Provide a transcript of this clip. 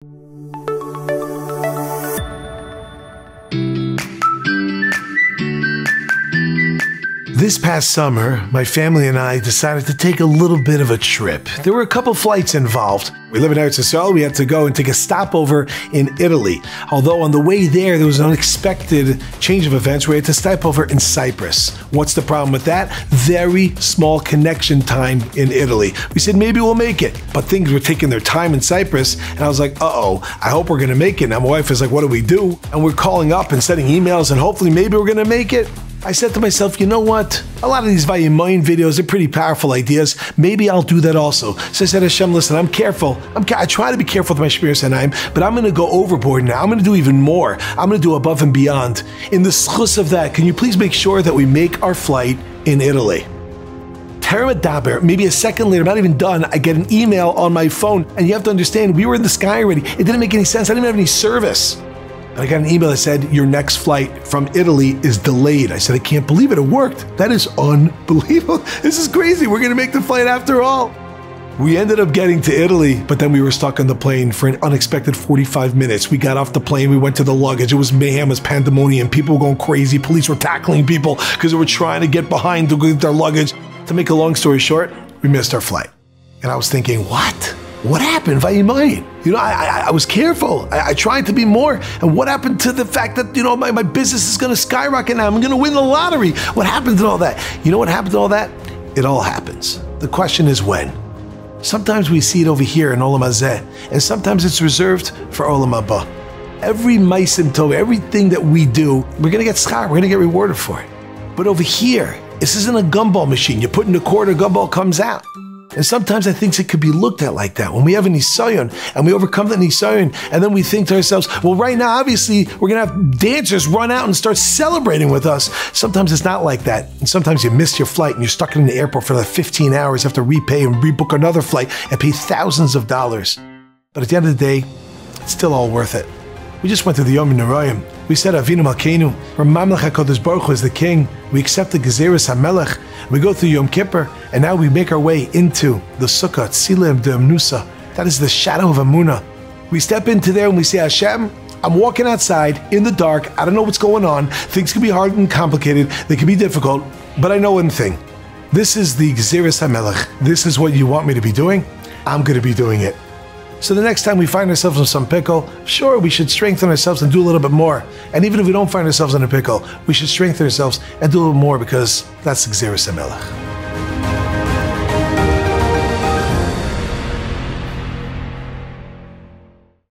This past summer, my family and I decided to take a little bit of a trip. There were a couple flights involved. We live in Eretz Yisrael. We had to go and take a stopover in Italy. Although on the way there was an unexpected change of events. We had to stop over in Cyprus. What's the problem with that? Very small connection time in Italy. We said maybe we'll make it, but things were taking their time in Cyprus, and I was like, uh-oh, I hope we're gonna make it. Now my wife is like, what do we do? And we're calling up and sending emails, and hopefully maybe we're gonna make it. I said to myself, you know what? A lot of these Vayimayim videos are pretty powerful ideas. Maybe I'll do that also. So I said, Hashem, listen, I'm careful. I try to be careful with my Shmiras Einayim, but I'm going to go overboard now. I'm going to do even more. I'm going to do above and beyond. In the schus of that, can you please make sure that we make our flight in Italy? Daber, maybe a second later, I'm not even done, I get an email on my phone, and you have to understand, we were in the sky already. It didn't make any sense. I didn't have any service. I got an email that said, your next flight from Italy is delayed. I said, I can't believe it. It worked. That is unbelievable. This is crazy. We're going to make the flight after all. We ended up getting to Italy, but then we were stuck on the plane for an unexpected 45 minutes. We got off the plane. We went to the luggage. It was mayhem. It was pandemonium. People were going crazy. Police were tackling people because they were trying to get behind to get their luggage. To make a long story short, we missed our flight. And I was thinking, what? What happened? Vayimayim? You know, I was careful. I tried to be more. And what happened to the fact that, you know, my business is going to skyrocket now? I'm going to win the lottery. What happened to all that? You know what happened to all that? It all happens. The question is when. Sometimes we see it over here in Olam Hazeh, and sometimes it's reserved for Olam Haba. Every ma'asim tov, everything that we do, we're going to get schar. We're going to get rewarded for it. But over here, this isn't a gumball machine. You put in a quarter, gumball comes out. And sometimes I think it could be looked at like that. When we have a nisayon and we overcome the nisayon, and then we think to ourselves, well, right now, obviously, we're going to have dancers run out and start celebrating with us. Sometimes it's not like that. And sometimes you miss your flight and you're stuck in the airport for like 15 hours. You have to repay and rebook another flight and pay thousands of dollars. But at the end of the day, it's still all worth it. We just went through the Yom Noraim. We said Avinu Malkeinu, where Mamlech HaKadosh Baruch Hu is the king. We accept the Gazeiras HaMelech. We go through Yom Kippur, and now we make our way into the Sukkah, Tzilim de Amnusa. That is the shadow of Amunah. We step into there and we say, Hashem, I'm walking outside in the dark. I don't know what's going on. Things can be hard and complicated. They can be difficult. But I know one thing. This is the Gazeiras HaMelech. This is what you want me to be doing. I'm going to be doing it. So the next time we find ourselves in some pickle, sure, we should strengthen ourselves and do a little bit more. And even if we don't find ourselves in a pickle, we should strengthen ourselves and do a little more, because that's the Gazeiras HaMelech.